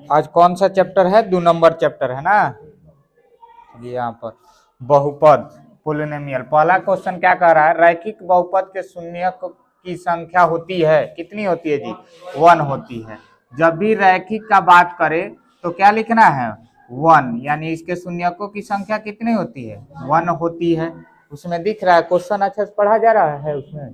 आज कौन सा चैप्टर है? 2 नंबर चैप्टर है ना। ये यहाँ पर बहुपद पोलिनोमियल। पहला क्वेश्चन क्या कह रहा है? रैखिक बहुपद के शून्यक की संख्या होती है, कितनी होती है जी? 1 होती है। जब भी रैखिक का बात करें तो क्या लिखना है? 1, यानी इसके शून्यकों की संख्या कितनी होती है? 1 होती है। उसमें दिख रहा है क्वेश्चन अच्छे से पढ़ा जा रहा है उसमें,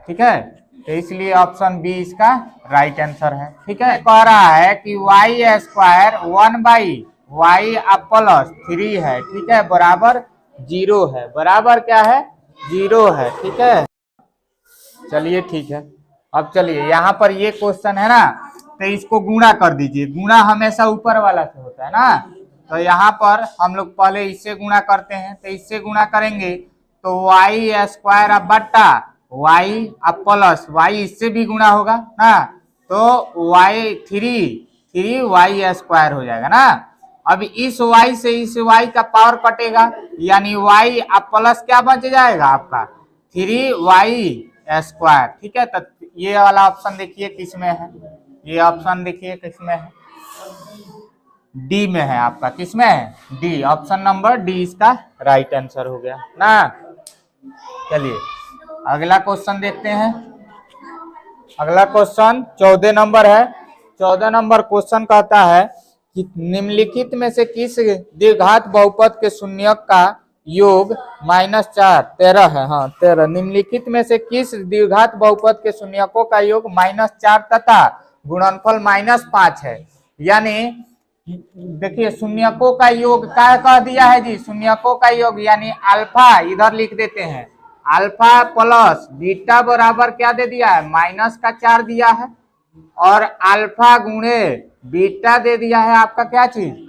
ठीक है। तो इसलिए ऑप्शन बी इसका राइट आंसर है, ठीक है। कह रहा है कि वाई स्क्वायर 1/y प्लस 3 है, ठीक है, बराबर 0 है। बराबर क्या है? 0 है, ठीक है। चलिए ठीक है। अब चलिए यहाँ पर ये क्वेश्चन है ना, तो इसको गुणा कर दीजिए। गुणा हमेशा ऊपर वाला से होता है ना, तो यहाँ पर हम लोग पहले इससे गुणा करते हैं। तो इससे गुणा करेंगे तो वाई स्क्वायर अब बट्टा वाई अब प्लस वाई, इससे भी गुणा होगा ना, तो वाई 3 वाई स्क्वायर हो जाएगा ना। अब इस y से इस y का पावर कटेगा, यानी y अब प्लस क्या बच जाएगा आपका? 3y स्क्वायर, ठीक है। तो ये वाला ऑप्शन देखिए किसमें है? ये ऑप्शन देखिए किसमें है? डी में है आपका। किसमें है? डी। ऑप्शन नंबर डी इसका राइट आंसर हो गया ना। चलिए अगला क्वेश्चन देखते हैं। अगला क्वेश्चन 14 नंबर है। 14 नंबर क्वेश्चन कहता है कि निम्नलिखित में से किस द्विघात बहुपद के शून्यक का योग -4 13 है? हाँ 13। निम्नलिखित में से किस द्विघात बहुपद के शून्यकों का योग -4 तथा गुणनफल -5 है? यानी देखिए शून्यकों का योग क्या कह दिया है जी? शून्यकों का योग यानी अल्फा, इधर लिख देते हैं, अल्फा प्लस बीटा बराबर क्या दे दिया है? -4 दिया है। और अल्फा गुणे बीटा दे दिया है आपका क्या चीज?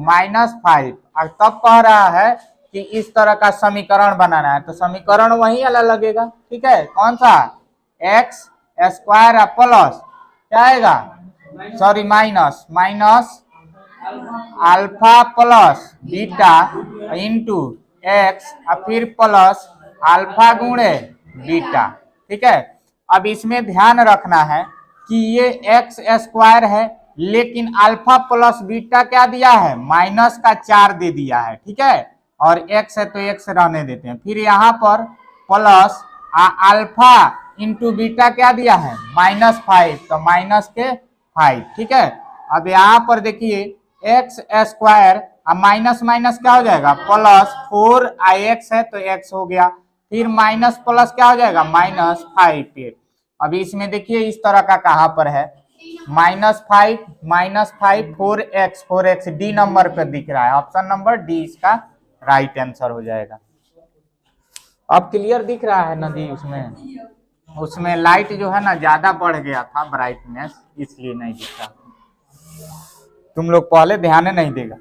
-5। और तब कह रहा है कि इस तरह का समीकरण बनाना है, तो समीकरण वही अलग लगेगा, ठीक है। कौन सा? एक्स स्क्वायर प्लस क्या आएगा? Sorry minus alpha plus beta into x और फिर प्लस अल्फा गुणे बीटा, ठीक है। अब इसमें ध्यान रखना है कि ये एक्स स्क्वायर है, लेकिन अल्फा प्लस बीटा क्या दिया है? -4 दे दिया है, ठीक है। और एक्स है तो एक्स रहने देते हैं। फिर यहाँ पर प्लस अल्फा इंटू बीटा क्या दिया है? -5, तो -5, ठीक है। अब यहाँ पर देखिए एक्स स्क्वायर माइनस माइनस क्या हो जाएगा? +4 एक्स है तो एक्स हो गया, फिर माइनस प्लस क्या हो जाएगा? -5। अभी इसमें देखिए इस तरह का कहां पर है? -5 4x डी नंबर पर दिख रहा है। ऑप्शन नंबर डी इसका राइट आंसर हो जाएगा। अब क्लियर दिख रहा है ना जी? उसमें लाइट जो है ना ज्यादा बढ़ गया था ब्राइटनेस, इसलिए नहीं दिख रहा। तुम लोग पहले ध्यान नहीं देगा,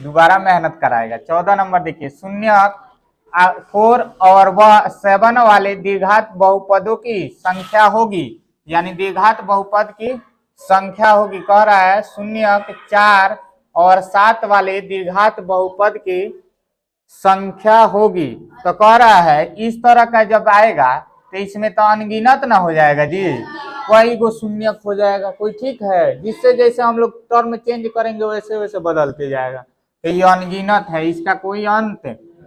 दोबारा मेहनत कराएगा। 14 नंबर देखिए, शून्यक 4 और 7 वाले द्विघात बहुपदों की संख्या होगी, यानी द्विघात बहुपद की संख्या होगी। कह रहा है शून्यक 4 और 7 वाले द्विघात बहुपद की संख्या होगी। तो कह रहा है इस तरह का जब आएगा तो इसमें तो अनगिनत ना हो जाएगा जी, कोई को शून्यक हो जाएगा, कोई, ठीक है। जिससे जैसे हम लोग टर्म चेंज करेंगे वैसे वैसे बदलते जाएगा। तो ये अनगिनत है, इसका कोई अंत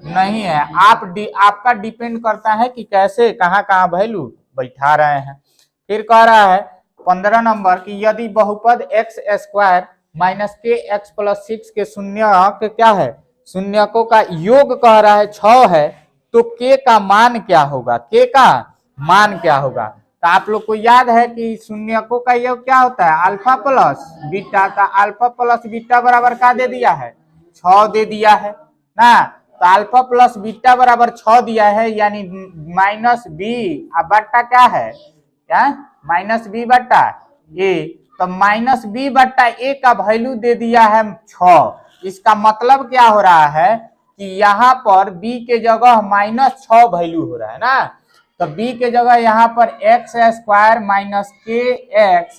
नहीं है। आपका डिपेंड करता है कि कैसे कहाँ कहाँ वैल्यू बैठा रहे हैं। फिर कह रहा है 15 नंबर की यदि बहुपद x स्क्वायर -kx + 6 के शून्यक क्या है? शून्यकों का योग कह रहा है 6 है, तो k का मान क्या होगा? k का मान क्या होगा? तो आप लोग को याद है कि शून्यकों का योग क्या होता है? अल्फा प्लस बीटा का। अल्फा प्लस बीटा बराबर क्या दे दिया है? 6 दे दिया है ना। तो अल्फा प्लस बीटा बराबर 6 दिया है, यानी -b बट्टा क्या है? क्या? -b बट्टा a। तो -b/a का वैल्यू दे दिया है 6। इसका मतलब क्या हो रहा है कि यहाँ पर b के जगह -6 वैल्यू हो रहा है ना। तो b के जगह यहाँ पर x स्क्वायर -kx +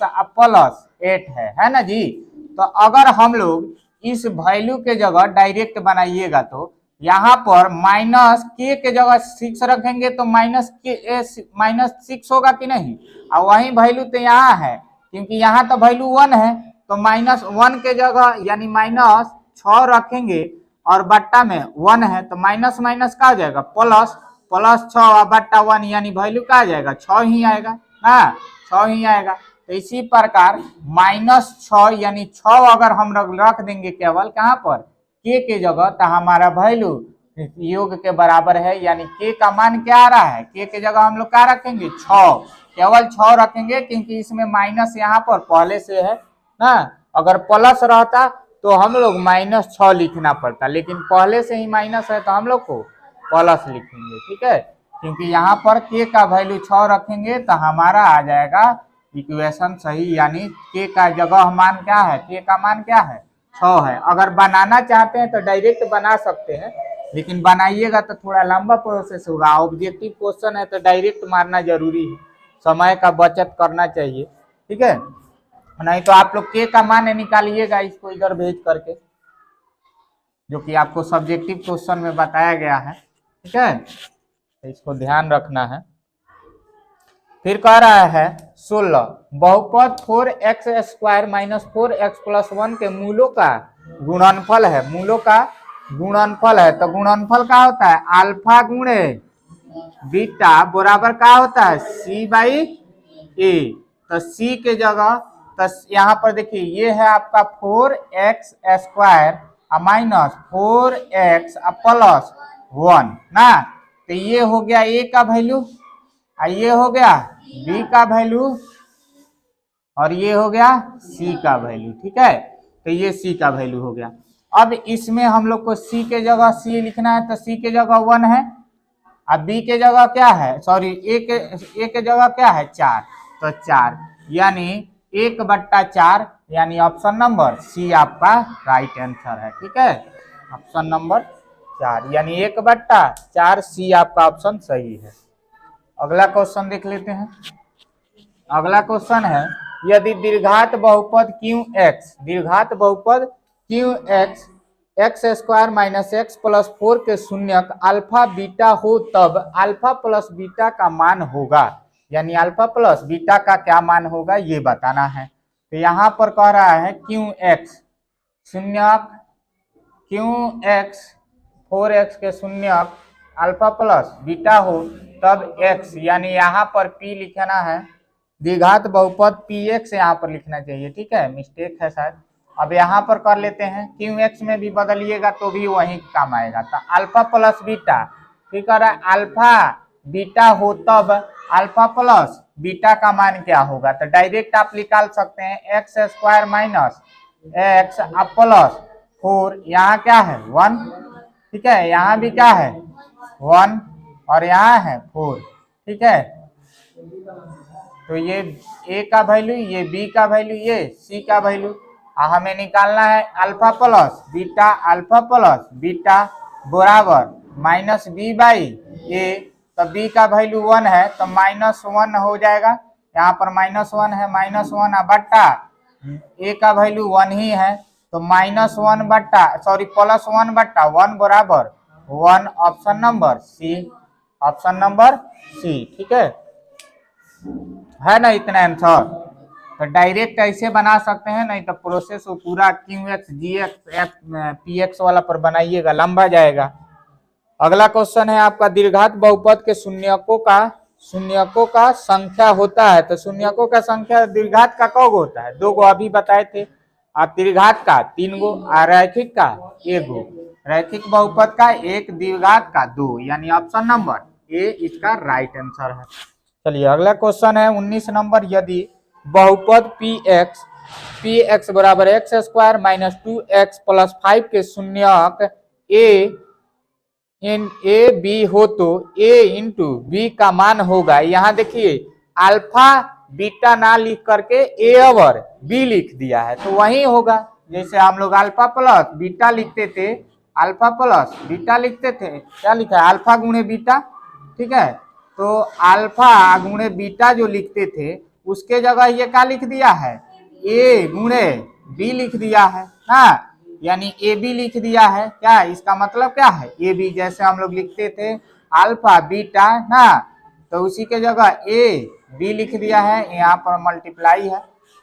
8 है ना जी। तो अगर हम लोग इस वैल्यू के जगह डायरेक्ट बनाइएगा तो यहाँ पर -k के जगह 6 रखेंगे तो -6 होगा कि नहीं? और वही वैल्यू तो यहाँ है क्योंकि यहाँ तो वैल्यू 1 है, तो -1 के जगह यानी -6 रखेंगे और बट्टा में 1 है तो माइनस माइनस का हो जाएगा प्लस, +6 और बट्टा 1 यानी वैल्यू का आ जाएगा 6 ही आएगा ना, 6 ही आएगा। तो इसी प्रकार -6 यानी 6 अगर हम रख देंगे केवल कहाँ पर के जगह, तो हमारा वैल्यू योग के बराबर है, यानी के का मान क्या आ रहा है, के जगह हम लोग क्या रखेंगे 6, केवल 6 रखेंगे क्योंकि इसमें माइनस यहाँ पर पहले से है ना। अगर प्लस रहता तो हम लोग -6 लिखना पड़ता, लेकिन पहले से ही माइनस है तो हम लोग को प्लस लिखेंगे, ठीक है। क्योंकि यहाँ पर के का वैल्यू 6 रखेंगे तो हमारा आ जाएगा इक्वेशन सही, यानी के का जगह मान क्या है, के का मान क्या है 6 है। अगर बनाना चाहते हैं तो डायरेक्ट बना सकते हैं, लेकिन बनाइएगा तो थोड़ा लंबा प्रोसेस होगा। ऑब्जेक्टिव क्वेश्चन है तो डायरेक्ट मारना जरूरी है, समय का बचत करना चाहिए, ठीक है। नहीं तो आप लोग के का मान निकालिएगा इसको इधर भेज करके, जो कि आपको सब्जेक्टिव क्वेश्चन में बताया गया है, ठीक है। तो इसको ध्यान रखना है। फिर कह रहा है 16 बहुपद 4x² - 4x + 1 के मूलों का गुणनफल है, मूलों का गुणनफल है। तो गुणनफल क्या होता है, अल्फा गुणे बीटा बराबर क्या होता है c/a। तो c के जगह, तो यहाँ पर देखिए ये है आपका 4x² - 4x + 1 ना। तो ये हो गया a का वैल्यू, ये हो गया b का वैल्यू और ये हो गया c का वैल्यू, ठीक है। तो ये c का वैल्यू हो गया। अब इसमें हम लोग को c के जगह c लिखना है, तो c के जगह 1 है, अब b के जगह क्या है, सॉरी a के जगह क्या है 4, तो 4 यानी 1/4 यानी ऑप्शन नंबर सी आपका राइट आंसर है, ठीक है। ऑप्शन नंबर 4 यानी 1/4 सी आपका ऑप्शन सही है। अगला क्वेश्चन देख लेते हैं। अगला क्वेश्चन है यदि दीर्घात बहुपद QX, दीर्घात बहुपद QX x² - x + 4 के शून्यक अल्फा बीटा हो तब अल्फा प्लस बीटा का मान होगा, यानी अल्फा प्लस बीटा का क्या मान होगा ये बताना है। तो यहाँ पर कह रहा है QX शून्यक QX 4x के शून्यक अल्फा प्लस बीटा हो तब x, यानी यहाँ पर p लिखना है, द्विघात बहुपद px यहाँ पर लिखना चाहिए, ठीक है, मिस्टेक है शायद। अब यहाँ पर कर लेते हैं, QX में भी बदलिएगा तो भी वही काम आएगा। तो अल्फा प्लस बीटा, ठीक है, अल्फा बीटा हो तब अल्फा प्लस बीटा का मान क्या होगा। तो डायरेक्ट आप निकाल सकते हैं x² - x + 4, यहाँ क्या है 1, ठीक है, यहाँ भी क्या है 1 और यहाँ है 4, ठीक है। तो ये a का वैल्यू, ये b का वैल्यू, ये c का वैल्यू, हमें निकालना है अल्फा प्लस बीटा बराबर -b/a। तो b का वैल्यू 1 है तो -1 हो जाएगा, यहाँ पर -1 है, -1 बट्टा a का वैल्यू 1 ही है तो -1 बट्टा सॉरी +1 बट्टा 1 बराबर 1, option number C, option number C, ठीक है ना इतना आंसर। तो डायरेक्ट ऐसे बना सकते हैं, नहीं तो प्रोसेस वो पूरा QX GX PX वाला पर बनाइएगा, लंबा जाएगा। अगला क्वेश्चन है आपका दीर्घात बहुपद के शून्यकों का संख्या होता है। तो शून्यकों का संख्या दीर्घात का कौ गो होता है, 2 गो अभी बताए थे, और दीर्घात का 3 गो, और रैखिक का 1 गो, रैखिक बहुपद का 1, दीर्घात का 2, यानी ऑप्शन नंबर ए इसका राइट आंसर है। चलिए अगला क्वेश्चन है 19 नंबर, यदि बहुपद px बराबर x² - 2x + 5 के शून्यक a b हो तो a इंटू b का मान होगा। यहाँ देखिए अल्फा बीटा ना लिख करके a और b लिख दिया है, तो वही होगा जैसे हम लोग अल्फा प्लस बीटा लिखते थे, अल्फा प्लस बीटा लिखते थे, क्या लिखा है अल्फा गुणे बीटा, ठीक है। तो अल्फा गुणे बीटा जो लिखते थे उसके जगह ये क्या लिख दिया है a गुणे b लिख दिया है ना, यानी ए बी लिख दिया है। क्या इसका मतलब क्या है, ए बी जैसे हम लोग लिखते थे अल्फा बीटा ना, तो उसी के जगह ए बी लिख दिया है, यहाँ पर मल्टीप्लाई है,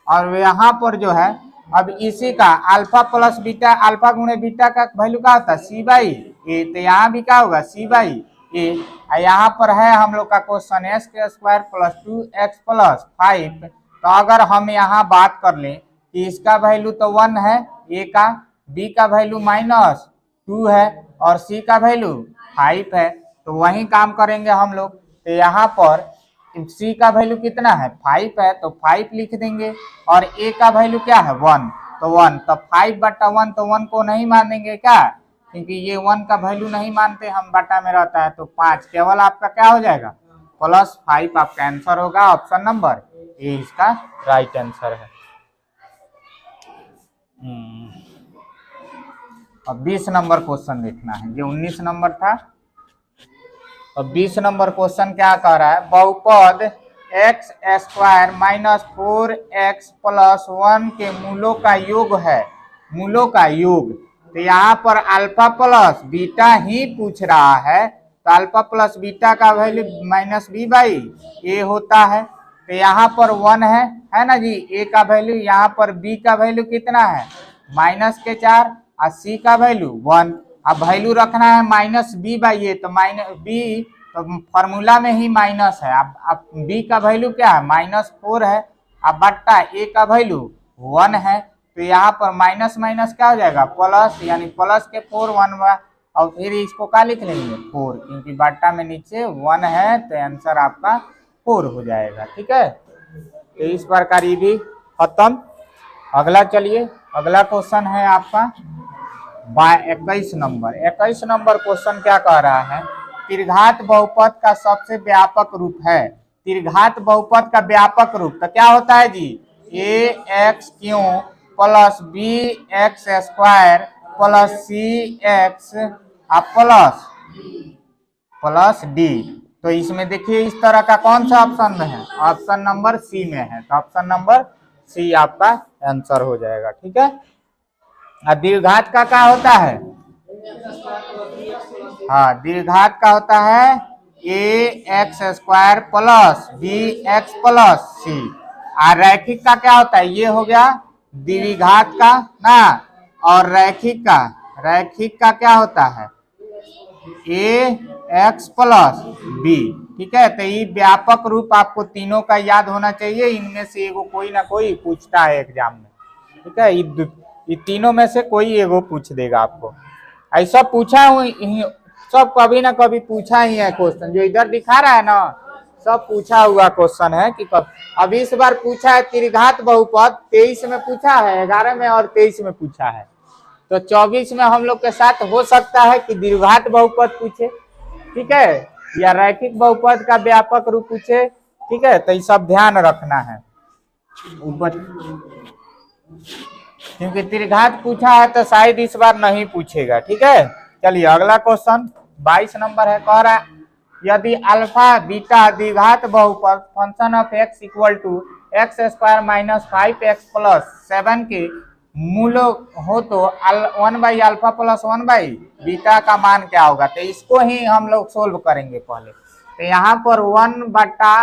और यहाँ पर जो है अब इसी का अल्फा प्लस बीटा, अल्फा गुणे बीटा का वैल्यू क्या होता है सी बाई ए, तो यहाँ भी क्या होगा सी बाई ए। यहाँ पर है हम लोग का क्वेश्चन एक्स के स्क्वायर प्लस 2x प्लस 5। तो अगर हम यहाँ बात कर लें कि इसका वैल्यू तो 1 है ए का, बी का वैल्यू -2 है और सी का वैल्यू 5 है, तो वही काम करेंगे हम लोग। तो यहाँ पर सी का वैल्यू कितना है 5 है, तो 5 लिख देंगे और ए का वैल्यू क्या है 1, तो 1, तो 5/1, तो 1 को नहीं मानेंगे क्या, क्योंकि ये 1 का वैल्यू नहीं मानते हम, बटा में रहता है, तो 5 केवल आपका क्या हो जाएगा +5 आपका आंसर होगा। ऑप्शन नंबर ए इसका राइट आंसर है। अब 20 नंबर क्वेश्चन देखना है, ये 19 नंबर था। अब 20 नंबर क्वेश्चन क्या कह रहा है, बहुपद x² - 4x + 1 के मूलों का योग है, मूलों का योग। तो यहाँ पर अल्फा प्लस बीटा ही पूछ रहा है, तो अल्फा प्लस बीटा का वैल्यू -b/a होता है। तो यहाँ पर 1 है ना जी, a का वैल्यू, यहाँ पर b का वैल्यू कितना है -4 और c का वैल्यू 1। अब वैल्यू रखना है -b/a, तो b तो फॉर्मूला में ही माइनस है। अब b का वैल्यू क्या है -4 है, अब बट्टा a का वैल्यू 1 है, तो यहाँ पर माइनस माइनस क्या हो जाएगा प्लस, यानी प्लस के 4 1 और फिर इसको क्या लिख लेंगे 4, क्योंकि बट्टा में नीचे 1 है, तो आंसर आपका 4 हो जाएगा। ठीक है, तो इस प्रकार ये भी खत्म। अगला चलिए, अगला क्वेश्चन है आपका 21 नंबर। 21 नंबर क्वेश्चन क्या कह रहा है, त्रिघात बहुपद का सबसे व्यापक रूप है। त्रिघात बहुपद का व्यापक रूप तो क्या होता है जी, ax³ + bx² + cx plus d। तो इसमें देखिए इस तरह का कौन सा ऑप्शन है, ऑप्शन नंबर सी में है, तो ऑप्शन नंबर सी आपका आंसर हो जाएगा। ठीक है, दीर्घात का क्या होता है, हाँ दीर्घात का होता है ax² + bx + c। और रैखिक का क्या होता है, ये हो गया द्विघात का ना, और रैखिक का क्या होता है ax + b। ठीक है, तो ये व्यापक रूप आपको तीनों का याद होना चाहिए, इनमें से एगो कोई ना कोई पूछता है एग्जाम में। ठीक है, ये तीनों में से कोई एगो पूछ देगा आपको, ऐसा पूछा हूँ, सब कभी ना कभी पूछा ही है क्वेश्चन, जो इधर दिखा रहा है ना सब पूछा हुआ क्वेश्चन है कि कब। अब इस बार पूछा है त्रिघात बहुपद, 23 में पूछा है, 11 में और 23 में पूछा है, तो 24 में हम लोग के साथ हो सकता है कि द्विघात बहुपद पूछे, ठीक है, या रैखिक बहुपद का व्यापक रूप पूछे। ठीक है, तो ये सब ध्यान रखना है, क्योंकि त्रिघात पूछा है तो शायद इस बार नहीं पूछेगा। ठीक है, चलिए अगला क्वेश्चन 22 नंबर है, कह रहा है यदि अल्फा बीटा द्विघात बहुपद function of x = x² - 5x + 7 के मूल हो तो 1/α + 1/बीटा का मान क्या होगा। तो इसको ही हम लोग सोल्व करेंगे पहले। तो यहाँ पर 1/α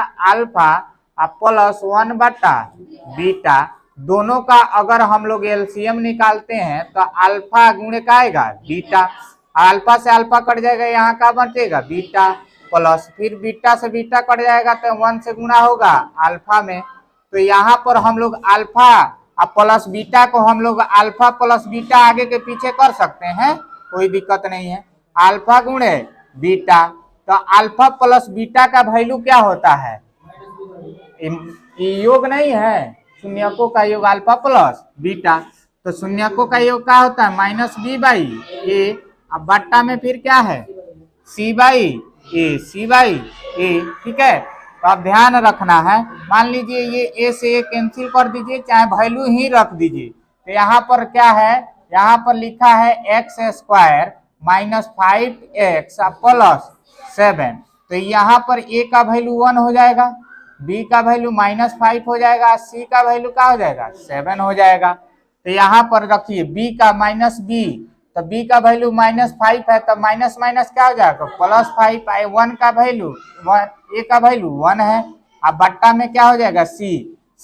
+ 1/बीटा दोनों का अगर हम लोग एलसीएम निकालते हैं तो अल्फा गुणे का आएगा बीटा, अल्फा से अल्फा कट जाएगा, यहाँ का बचेगा बीटा, प्लस फिर बीटा से बीटा कट जाएगा तो 1 से गुणा होगा अल्फा में। तो यहाँ पर हम लोग अल्फा प्लस बीटा को हम लोग अल्फा प्लस बीटा आगे के पीछे कर सकते हैं, कोई दिक्कत नहीं है। अल्फा गुणे बीटा, तो अल्फा प्लस बीटा का वैल्यू क्या होता है, योग नहीं है, शून्यकों का योग अल्फा प्लस बीटा, तो शून्यकों का योग क्या होता है -b/a। अब बट्टा में फिर क्या है c/a। ठीक है, तो आप ध्यान रखना है, मान लीजिए ये a से a कैंसिल कर दीजिए, चाहे वैल्यू ही रख दीजिए। तो यहाँ पर क्या है, यहाँ पर लिखा है x² - 5x + 7, तो यहाँ पर a का वैल्यू 1 हो जाएगा, b का वैल्यू -5 हो जाएगा, c का वैल्यू क्या हो जाएगा 7 हो जाएगा। तो यहाँ पर रखिए b का -b, तो b का वैल्यू -5 है, तो माइनस माइनस क्या हो जाएगा +5। 1 का वैल्यू a का वैल्यू 1 है, अब बट्टा में क्या हो जाएगा c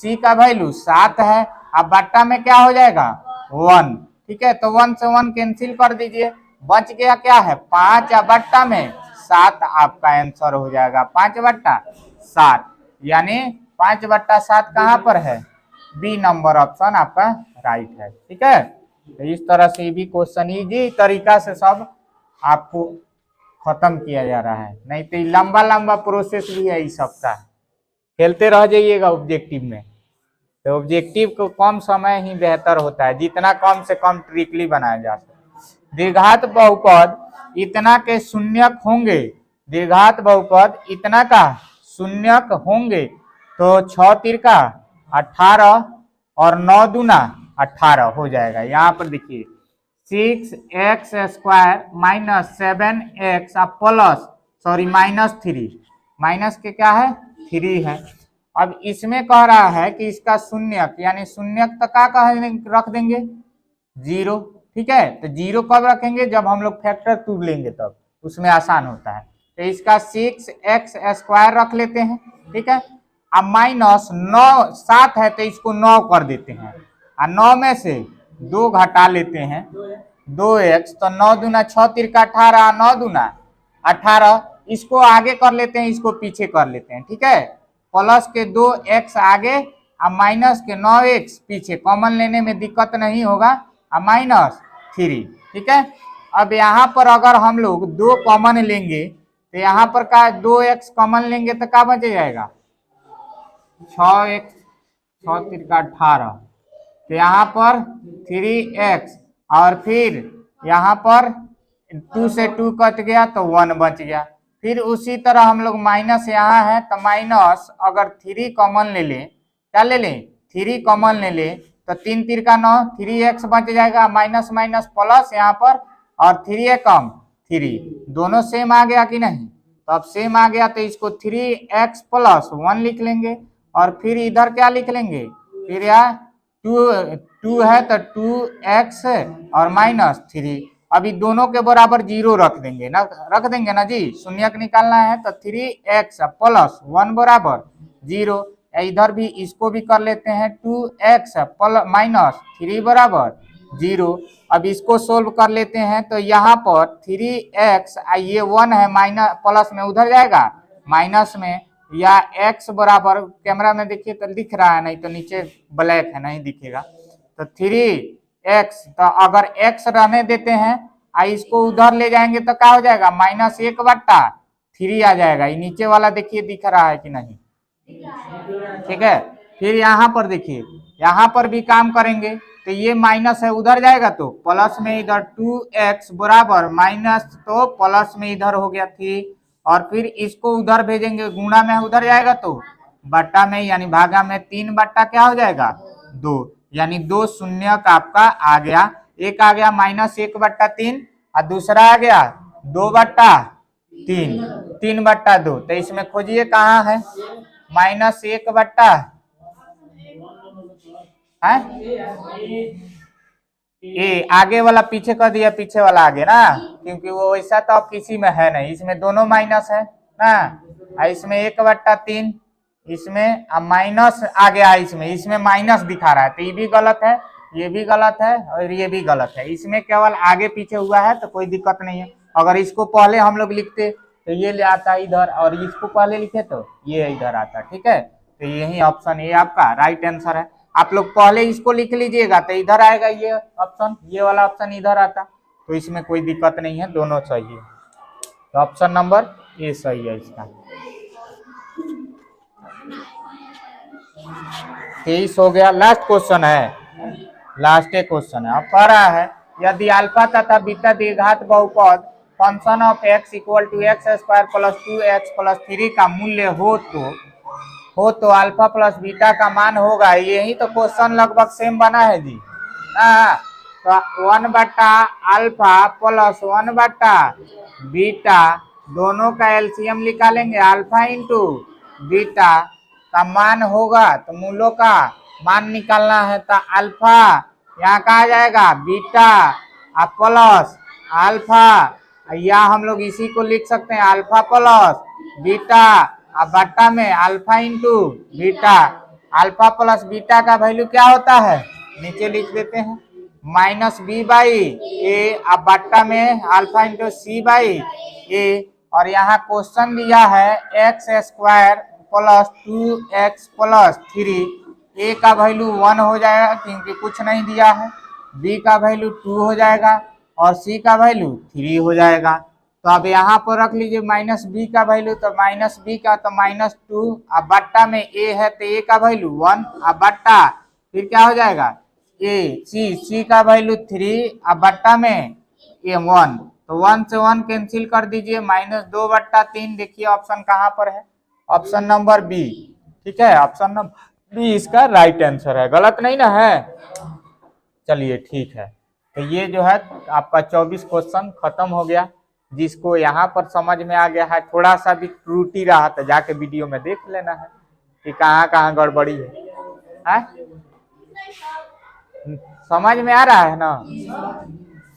सी का वैल्यू 7 है। अब बट्टा में क्या हो जाएगा 1, ठीक है। तो 1 से 1 कैंसिल कर दीजिए, बच गया क्या है 5 या बट्टा में 7 आपका आंसर हो जाएगा 5/7, यानी 5/7 कहाँ पर है, बी नंबर ऑप्शन आपका राइट है, ठीक है। तो इस तरह से भी क्वेश्चन इजी तरीका से सब आपको खत्म किया जा रहा है, नहीं तो लंबा लंबा प्रोसेस भी है इस सब का, खेलते रह जाइएगा ऑब्जेक्टिव में। तो ऑब्जेक्टिव को कम समय ही बेहतर होता है, जितना कम से कम ट्रिकली बनाया जा सके। द्विघात बहुपद इतना के शून्यक होंगे, द्विघात बहुपद इतना का शून्यक होंगे, तो 6 तिरका 18 और 9 दूना 18 हो जाएगा। यहाँ पर देखिए 6x² minus 7x plus -3, minus के क्या है 3 है। अब इसमें कह रहा है कि इसका शून्यक, यानी शून्यक तक का रख देंगे 0, ठीक है। तो 0 कब रखेंगे, जब हम लोग फैक्टर टू लेंगे तब उसमें आसान होता है। तो इसका 6x² रख लेते हैं, ठीक है। अब माइनस 9 7 है तो इसको 9 कर देते हैं, और 9 में से 2 घटा लेते हैं 2x, तो 9 दूना 6 तिरका 18, 9 दूना 18, इसको आगे कर लेते हैं, इसको पीछे कर लेते हैं, ठीक है। प्लस के 2x आगे और माइनस के 9x पीछे, कॉमन लेने में दिक्कत नहीं होगा, और -3, ठीक है। अब यहाँ पर अगर हम लोग 2 कॉमन लेंगे तो यहाँ पर का 2x कॉमन लेंगे तो क्या बच जाएगा 6x, 6 तिरका 18, तो यहाँ पर 3x, और फिर यहाँ पर 2 से 2 कट गया तो 1 बच गया। फिर उसी तरह हम लोग माइनस यहाँ है तो माइनस अगर 3 कॉमन ले लें, क्या ले लें 3 कॉमन ले लें, तो 3 तिरका 9, 3x बच जाएगा, माइनस माइनस प्लस यहाँ पर, और 3 कम 3, दोनों सेम आ गया कि नहीं, तो अब सेम आ गया तो इसको 3x + 1 लिख लेंगे, और फिर इधर क्या लिख लेंगे, फिर यहाँ 2 है तो 2x और -3, अभी दोनों के बराबर 0 रख देंगे ना, रख देंगे ना जी, शून्यक निकालना है तो 3x + 1 बराबर 0। इधर भी इसको भी कर लेते हैं 2x -3 बराबर 0। अब इसको सोल्व कर लेते हैं तो यहाँ पर 3x, ये 1 है माइनस प्लस में उधर जाएगा माइनस में, या x बराबर, कैमरा में देखिए तो दिख रहा है, नहीं तो नीचे ब्लैक है नहीं दिखेगा, तो 3x, तो अगर x रहने देते हैं इसको उधर ले जाएंगे तो क्या हो जाएगा -1/3 आ जाएगा। ये नीचे वाला देखिए दिख रहा है कि नहीं, ठीक है। फिर यहाँ पर देखिए, यहाँ पर भी काम करेंगे तो ये माइनस है उधर जाएगा तो प्लस में इधर 2x बराबर माइनस, तो प्लस में इधर हो गया 3, और फिर इसको उधर भेजेंगे, गुणा में उधर जाएगा तो बट्टा में, यानी भागा में 3 बट्टा क्या हो जाएगा 2, यानी 2 शून्यक आपका आ गया। एक आ गया -1/3 और दूसरा आ गया 2/3, 3/2, तो इसमें खोजिए कहाँ है -1/, ये आगे वाला पीछे कर दिया, पीछे वाला आगे ना, क्योंकि वो वैसा तो अब किसी में है नहीं, इसमें दोनों माइनस है ना, इसमें 1/3, इसमें माइनस आ गया, इसमें माइनस दिखा रहा है, तो ये भी गलत है, ये भी गलत है, और ये भी गलत है। इसमें केवल आगे पीछे हुआ है तो कोई दिक्कत नहीं है। अगर इसको पहले हम लोग लिखते तो ये ले आता इधर, और इसको पहले लिखे तो ये इधर आता, ठीक है। तो यही ऑप्शन ये आपका राइट आंसर है। आप लोग पहले इसको लिख लीजिएगा तो इधर आएगा ये ऑप्शन, ये वाला ऑप्शन इधर आता, तो इसमें कोई दिक्कत नहीं है, दोनों सही है। तो ऑप्शन नंबर ए सही है इसका। 23 हो गया, लास्ट क्वेश्चन है, लास्ट क्वेश्चन है। अब कह रहा है यदि अल्फा तथा बीटा द्विघात बहुपद function of x = x² + 2x + 3 का मूल्य हो तो अल्फा प्लस बीटा का मान होगा, यही तो क्वेश्चन लगभग सेम बना है जी ना। तो 1/α + 1/बीटा दोनों का एलसीएम निकालेंगे, अल्फा इंटू बीटा का मान होगा, तो मूलों का मान निकालना है, तो अल्फा यहाँ का आ जाएगा बीटा प्लस अल्फा, या हम लोग इसी को लिख सकते हैं अल्फा प्लस बीटा, अब बट्टा में alpha into beta, alpha plus beta का वैल्यू क्या होता है, नीचे लिख देते हैं माइनस बी बाई ए, अब बट्टा में अल्फा इंटू सी बाई ए, और यहाँ क्वेश्चन दिया है x square plus 2x plus 3, ए का वैल्यू 1 हो जाएगा क्योंकि कुछ नहीं दिया है, बी का वैल्यू 2 हो जाएगा और सी का वैल्यू 3 हो जाएगा। तो अब यहाँ पर रख लीजिए माइनस बी का वैल्यू, तो माइनस बी का तो -2, अब बट्टा में ए है तो ए का वैल्यू 1, अब बट्टा फिर क्या हो जाएगा ए, सी का वैल्यू 3, अब बट्टा में ए 1, तो 1 से 1 कैंसिल कर दीजिए, -2/3। देखिए ऑप्शन कहाँ पर है, ऑप्शन नंबर बी। ठीक है, ऑप्शन नंबर बी इसका राइट आंसर है, गलत नहीं ना है। चलिए ठीक है, तो ये जो है आपका 24 क्वेश्चन खत्म हो गया। जिसको यहाँ पर समझ में आ गया है, थोड़ा सा भी त्रुटि रहा तो जाके वीडियो में देख लेना है कि कहाँ कहाँ गड़बड़ी है? समझ में आ रहा है ना?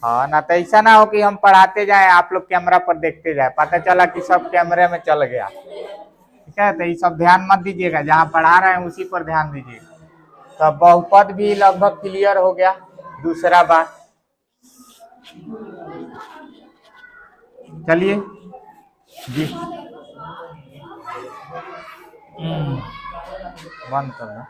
हाँ ना, तो ऐसा ना हो कि हम पढ़ाते जाए आप लोग कैमरा पर देखते जाए, पता चला कि सब कैमरे में चल गया। ठीक है, तो ये सब ध्यान मत दीजिएगा, जहाँ पढ़ा रहे हैं उसी पर ध्यान दीजिएगा। तो बहुपद भी लगभग क्लियर हो गया। दूसरा बात, चलिए जी बंद करना।